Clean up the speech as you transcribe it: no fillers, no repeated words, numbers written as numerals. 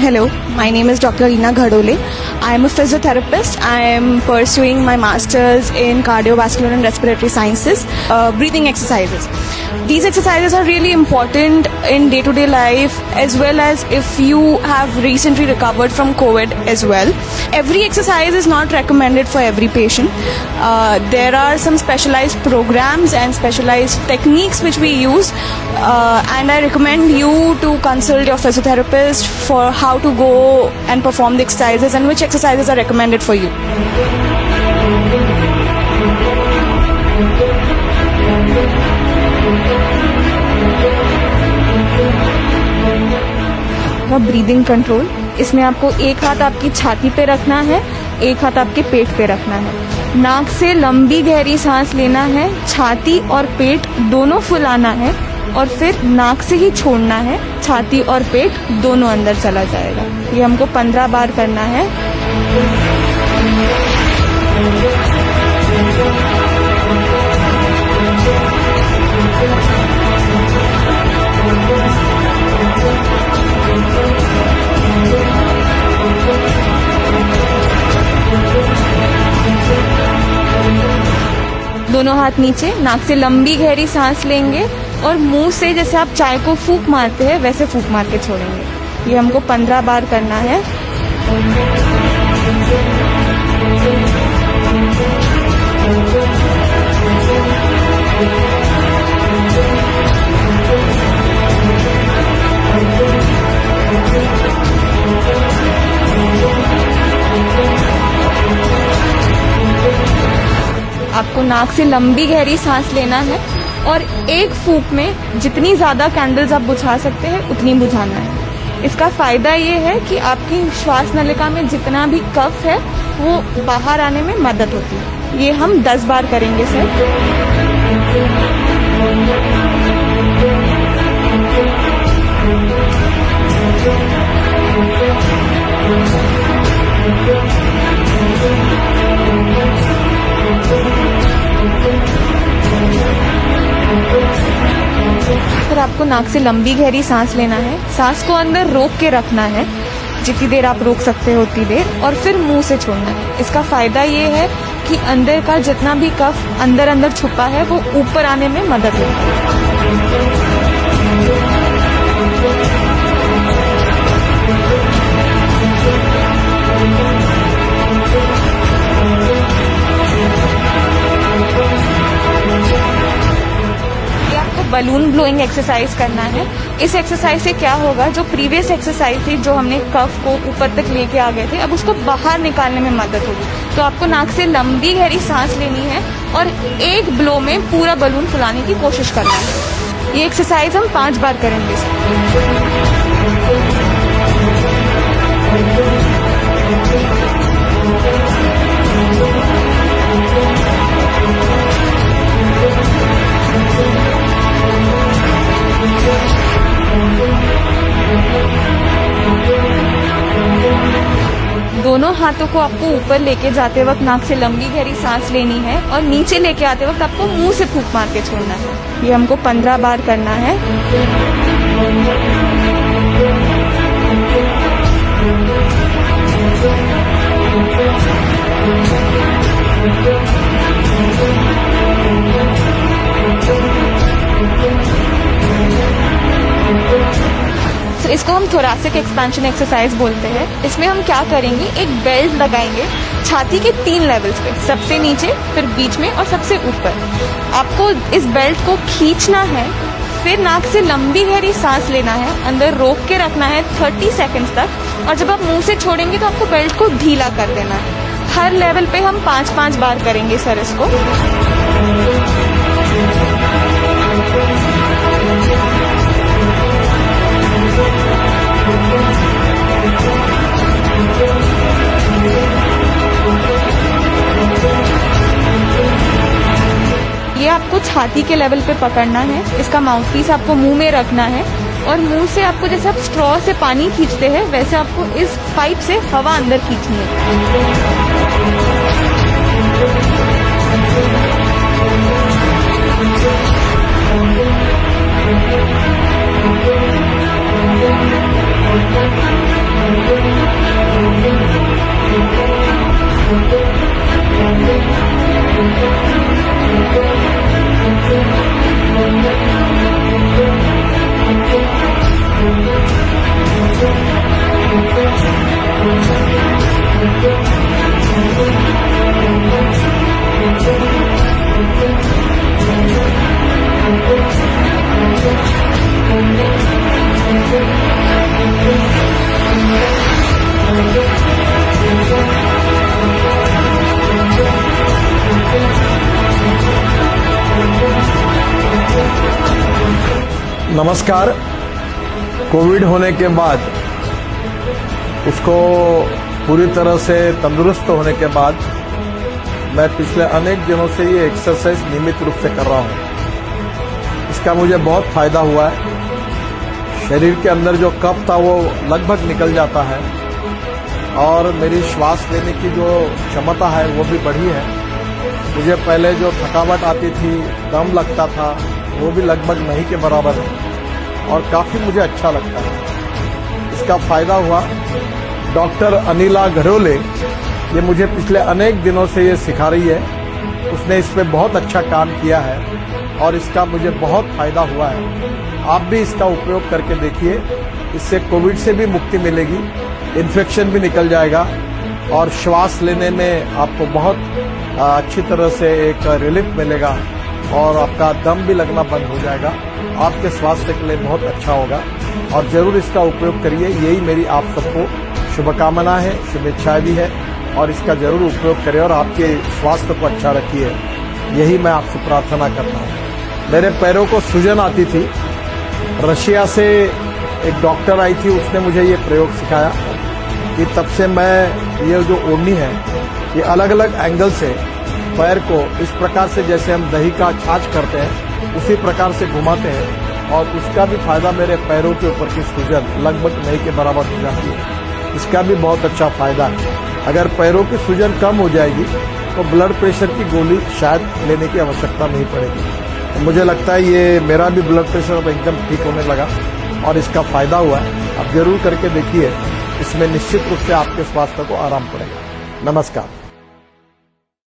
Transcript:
Hello, my name is Dr. Reena Ghadole. I am a physiotherapist. I am pursuing my master's in cardiovascular and respiratory sciences, breathing exercises. These exercises are really important in day-to-day life, as well as if you have recently recovered from COVID as well. Every exercise is not recommended for every patient. There are some specialized programs and specialized techniques which we use, and I recommend you to consult your physiotherapist for how to go and perform the exercises and which exercises are recommended for you. Breathing control, इसमें आपको एक हाथ आपकी छाती पे रखना है, एक हाथ आपके पेट पे रखना है। नाक से लंबी गहरी सांस लेना है, छाती और पेट दोनों फुलाना है और फिर नाक से ही छोड़ना है, छाती और पेट दोनों अंदर चला जाएगा। ये हमको 15 बार करना है। दोनों हाथ नीचे, नाक से लंबी गहरी सांस लेंगे और मुंह से जैसे आप चाय को फूंक मारते हैं वैसे फूंक मार के छोड़ेंगे। ये हमको 15 बार करना है। आपको नाक से लंबी गहरी सांस लेना है और एक फूंक में जितनी ज्यादा कैंडल्स आप बुझा सकते हैं उतनी बुझाना है। इसका फायदा ये है कि आपकी श्वास नलिका में जितना भी कफ है वो बाहर आने में मदद होती है। ये हम 10 बार करेंगे सर। फिर आपको नाक से लंबी गहरी सांस लेना है, सांस को अंदर रोक के रखना है, जितनी देर आप रोक सकते हो उतनी देर, और फिर मुंह से छोड़ना है। इसका फायदा ये है कि अंदर का जितना भी कफ अंदर अंदर छुपा है वो ऊपर आने में मदद होती है। बलून ब्लोइंग एक्सरसाइज करना है। इस एक्सरसाइज से क्या होगा, जो प्रीवियस एक्सरसाइज थी जो हमने कफ को ऊपर तक लेके आ गए थे, अब उसको बाहर निकालने में मदद होगी। तो आपको नाक से लंबी गहरी सांस लेनी है और एक ब्लो में पूरा बलून फुलाने की कोशिश करना है। ये एक्सरसाइज हम 5 बार करेंगे। दोनों हाथों को आपको ऊपर लेके जाते वक्त नाक से लंबी गहरी सांस लेनी है और नीचे लेके आते वक्त आपको मुंह से फूंक मार के छोड़ना है। ये हमको 15 बार करना है। तो इसको हम थोरैसिक एक्सपेंशन एक्सरसाइज बोलते हैं। इसमें हम क्या करेंगे, एक बेल्ट लगाएंगे छाती के 3 लेवल्स पे, सबसे नीचे, फिर बीच में और सबसे ऊपर। आपको इस बेल्ट को खींचना है, फिर नाक से लंबी गहरी सांस लेना है, अंदर रोक के रखना है 30 सेकंड्स तक, और जब आप मुंह से छोड़ेंगे तो आपको बेल्ट को ढीला कर देना है। हर लेवल पे हम 5-5 बार करेंगे सर इसको। ये आपको छाती के लेवल पे पकड़ना है, इसका माउथपीस आपको मुंह में रखना है, और मुंह से आपको जैसे आप स्ट्रॉ से पानी खींचते हैं वैसे आपको इस पाइप से हवा अंदर खींचनी है। नमस्कार। कोविड होने के बाद उसको पूरी तरह से तंदुरुस्त होने के बाद मैं पिछले अनेक दिनों से ये एक्सरसाइज नियमित रूप से कर रहा हूँ। इसका मुझे बहुत फायदा हुआ है। शरीर के अंदर जो कफ था वो लगभग निकल जाता है और मेरी श्वास लेने की जो क्षमता है वो भी बढ़ी है। मुझे पहले जो थकावट आती थी, दम लगता था, वो भी लगभग नहीं के बराबर है और काफी मुझे अच्छा लगता है। इसका फायदा हुआ। डॉक्टर अनिला घड़ोले ये मुझे पिछले अनेक दिनों से ये सिखा रही है। उसने इस पे बहुत अच्छा काम किया है और इसका मुझे बहुत फायदा हुआ है। आप भी इसका उपयोग करके देखिए। इससे कोविड से भी मुक्ति मिलेगी, इन्फेक्शन भी निकल जाएगा और श्वास लेने में आपको बहुत अच्छी तरह से एक रिलीफ मिलेगा और आपका दम भी लगना बंद हो जाएगा। आपके स्वास्थ्य के लिए बहुत अच्छा होगा और जरूर इसका उपयोग करिए। यही मेरी आप सबको शुभकामना है, शुभेच्छाएं भी है और इसका जरूर उपयोग करें और आपके स्वास्थ्य को अच्छा रखिए। यही मैं आपसे प्रार्थना करता हूँ। मेरे पैरों को सूजन आती थी। रशिया से एक डॉक्टर आई थी, उसने मुझे ये प्रयोग सिखाया कि तब से मैं ये जो ओढ़नी है ये अलग अलग एंगल से पैर को इस प्रकार से जैसे हम दही का छाछ करते हैं उसी प्रकार से घुमाते हैं और उसका भी फायदा मेरे पैरों के ऊपर की सूजन लगभग नहीं के बराबर हो जाती है। इसका भी बहुत अच्छा फायदा है। अगर पैरों की सूजन कम हो जाएगी तो ब्लड प्रेशर की गोली शायद लेने की आवश्यकता नहीं पड़ेगी। तो मुझे लगता है ये मेरा भी ब्लड प्रेशर अब एकदम ठीक होने लगा और इसका फायदा हुआ है। आप जरूर करके देखिए, इसमें निश्चित रूप से आपके स्वास्थ्य को आराम पड़ेगा। नमस्कार।